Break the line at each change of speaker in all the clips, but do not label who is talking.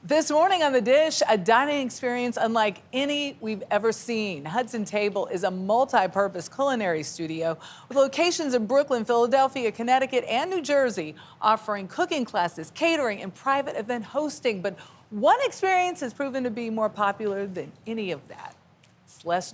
This morning on The Dish, a dining experience unlike any we've ever seen. Hudson Table is a multi-purpose culinary studio with locations in Brooklyn, Philadelphia, Connecticut, and New Jersey, offering cooking classes, catering, and private event hosting. But one experience has proven to be more popular than any of that.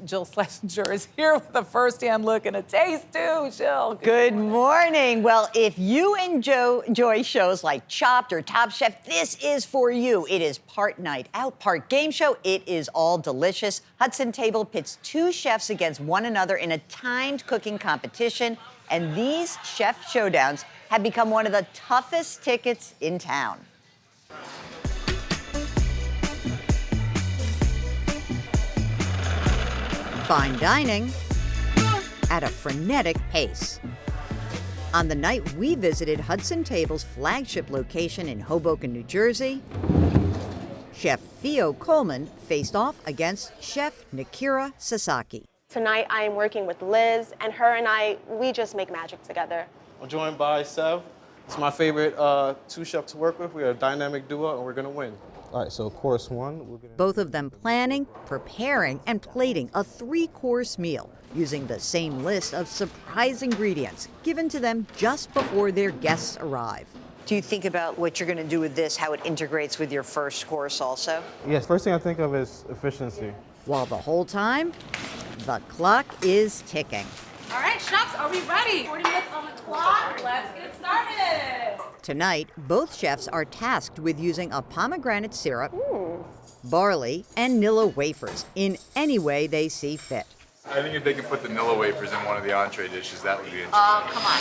Jill Schlesinger is here with a first-hand look and a taste, too. Jill.
Good morning. Well, if you enjoy shows like Chopped or Top Chef, this is for you. It is part night out, part game show. It is all delicious. Hudson Table pits two chefs against one another in a timed cooking competition, and these chef showdowns have become one of the toughest tickets in town. Fine dining at a frenetic pace. On the night we visited Hudson Table's flagship location in Hoboken, New Jersey, Chef Theo Coleman faced off against Chef Nikira Sasaki.
Tonight I am working with Liz, and her and I, we just make magic together.
I'm joined by Sev. It's my favorite two chefs to work with. We're a dynamic duo, and we're gonna win. All right, so course one.
Both of them planning, preparing, and plating a three-course meal using the same list of surprise ingredients given to them just before their guests arrive. Do you think about what you're going to do with this, how it integrates with your first course also?
Yes, first thing I think of is efficiency.
While the whole time, the clock is ticking.
All right, chefs, are we ready? 40 minutes on the clock. Let's get started.
Tonight, both chefs are tasked with using a pomegranate syrup, barley, and Nilla wafers in any way they see fit.
I think if they could put the Nilla wafers in one of the entree dishes, that would be interesting.
Oh, come on.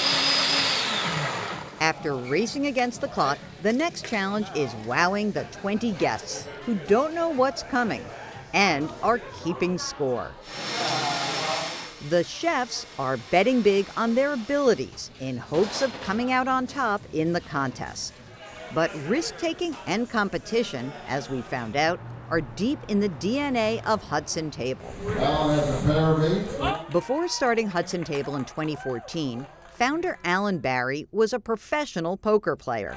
After racing against the clock, the next challenge is wowing the 20 guests who don't know what's coming and are keeping score. The chefs are betting big on their abilities in hopes of coming out on top in the contest. But risk-taking and competition, as we found out, are deep in the DNA of Hudson Table. Before starting Hudson Table in 2014, founder Alan Barry was a professional poker player.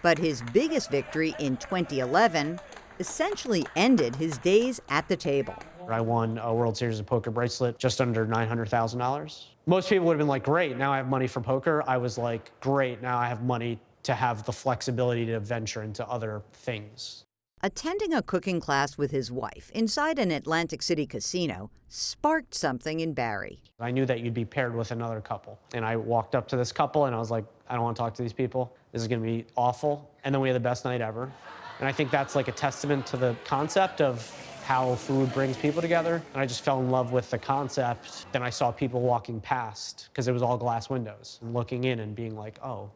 But his biggest victory in 2011 essentially ended his days at the table.
I won a World Series of Poker bracelet, just under $900,000. Most people would have been like, great, now I have money for poker. I was like, great, now I have money to have the flexibility to venture into other things.
Attending a cooking class with his wife inside an Atlantic City casino sparked something in Barry.
I knew that you'd be paired with another couple. And I walked up to this couple and I was like, I don't want to talk to these people. This is gonna be awful. And then we had the best night ever. And I think that's like a testament to the concept of how food brings people together. And I just fell in love with the concept. Then I saw people walking past, because it was all glass windows, and looking in and being like, oh,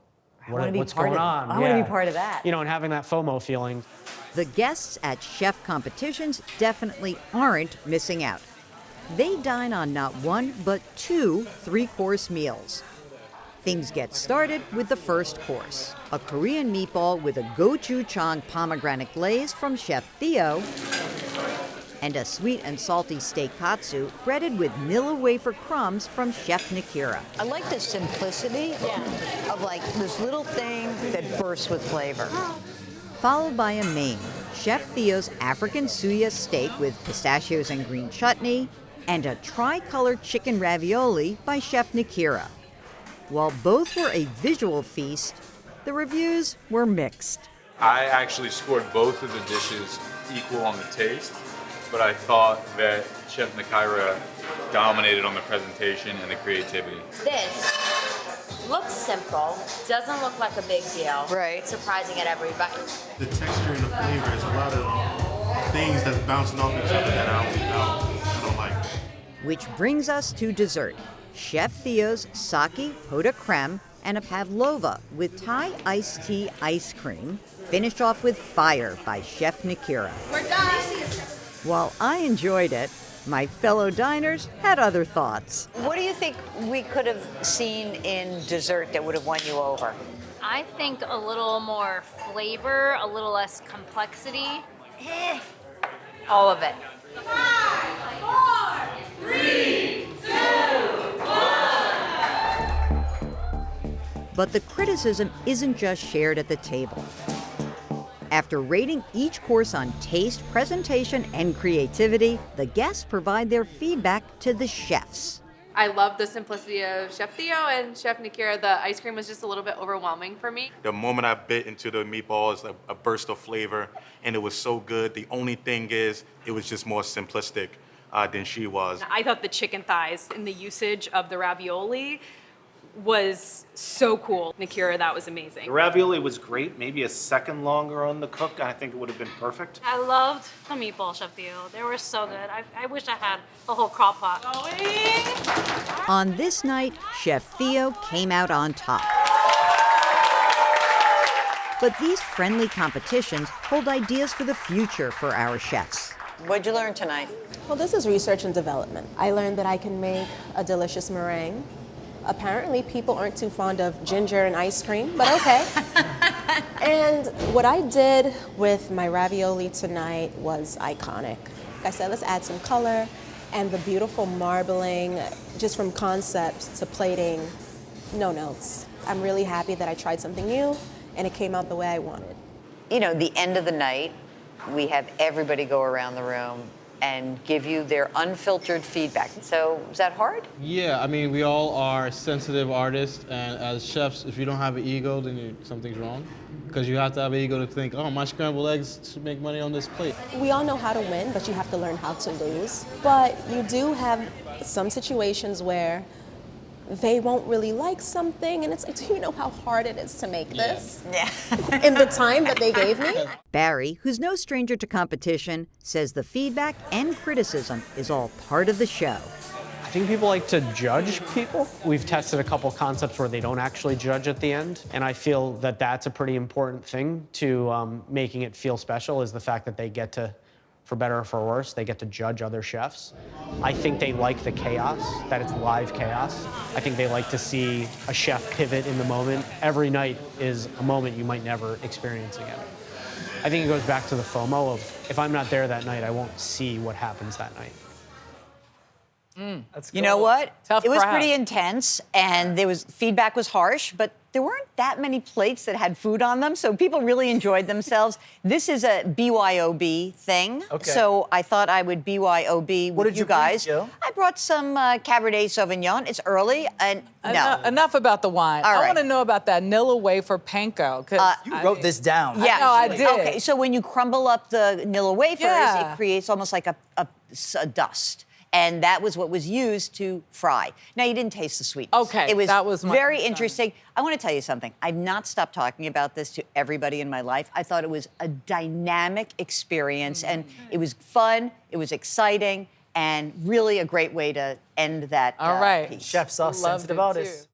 what's going on?
I want to be part of that.
You know, and having that FOMO feeling.
The guests at chef competitions definitely aren't missing out. They dine on not one, but two three-course meals. Things get started with the first course, a Korean meatball with a gochujang pomegranate glaze from Chef Theo, and a sweet and salty steak katsu breaded with Nilla wafer crumbs from Chef Nikira. I like the simplicity of like this little thing that bursts with flavor. Followed by a main, Chef Theo's African suya steak with pistachios and green chutney, and a tri-colored chicken ravioli by Chef Nikira. While both were a visual feast, the reviews were mixed.
I actually scored both of the dishes equal on the taste, but I thought that Chef Nikira dominated on the presentation and the creativity.
This looks simple, doesn't look like a big deal.
Right.
It's surprising at every bite.
The texture and the flavor is a lot of things that's bouncing off each other that I don't like.
Which brings us to dessert. Chef Theo's sake pot creme and a pavlova with Thai iced tea ice cream, finished off with fire by Chef Nikira.
We're done.
While I enjoyed it, my fellow diners had other thoughts. What do you think we could have seen in dessert that would have won you over?
I think a little more flavor, a little less complexity.
All of it.
5, 4, 3, 2, 1.
But the criticism isn't just shared at the table. After rating each course on taste, presentation, and creativity, the guests provide their feedback to the chefs.
I love the simplicity of Chef Theo and Chef Nakira. The ice cream was just a little bit overwhelming for me.
The moment I bit into the meatballs, a burst of flavor, and it was so good. The only thing is, it was just more simplistic than she was.
I thought the chicken thighs and the usage of the ravioli was so cool. Nakira, that was amazing.
The ravioli was great, maybe a second longer on the cook. I think it would have been perfect.
I loved the meatballs, Chef Theo. They were so good. I wish I had a whole crock pot.
On this night, Chef Theo came out on top. But these friendly competitions hold ideas for the future for our chefs.
What'd you learn tonight?
Well, this is research and development. I learned that I can make a delicious meringue. Apparently, people aren't too fond of ginger and ice cream, but okay. And what I did with my ravioli tonight was iconic. Like I said, let's add some color and the beautiful marbling, just from concept to plating, no notes. I'm really happy that I tried something new and it came out the way I wanted.
You know, the end of the night, we have everybody go around the room and give you their unfiltered feedback. So, is that hard?
Yeah, I mean, we all are sensitive artists, and as chefs, if you don't have an ego, then something's wrong. Because you have to have an ego to think, oh, my scrambled eggs should make money on this plate.
We all know how to win, but you have to learn how to lose. But you do have some situations where they won't really like something, and it's like, do you know how hard it is to make this?
Yeah.
In the time that they gave me?
Barry, who's no stranger to competition, says the feedback and criticism is all part of the show.
I think people like to judge people. We've tested a couple concepts where they don't actually judge at the end, and I feel that that's a pretty important thing to making it feel special, is the fact that they get to, for better or for worse, they get to judge other chefs. I think they like the chaos, that it's live chaos. I think they like to see a chef pivot in the moment. Every night is a moment you might never experience again. I think it goes back to the FOMO of, if I'm not there that night, I won't see what happens that night.
You know what?
Tough
it was
crowd.
pretty intense, and feedback was harsh, but there weren't that many plates that had food on them, so people really enjoyed themselves. This is a BYOB thing, so I thought I would BYOB with you guys. I brought some Cabernet Sauvignon. It's early, and no.
Enough about the wine.
All
I
right.
want to know about that Nilla wafer panko.
You wrote this down.
Yeah,
no, I did.
Okay, so when you crumble up the Nilla wafers,
Yeah.
it creates almost like a dust. And that was what was used to fry. Now, you didn't taste the sweetness.
Okay,
it was,
that was my
very
concern.
interesting. I want to tell you something. I've not stopped talking about this to everybody in my life. I thought it was a dynamic experience, and it was fun, it was exciting, and really a great way to end that
All right.
piece.
Chef Sauce
Loved
sensitive
it,
artist.
too.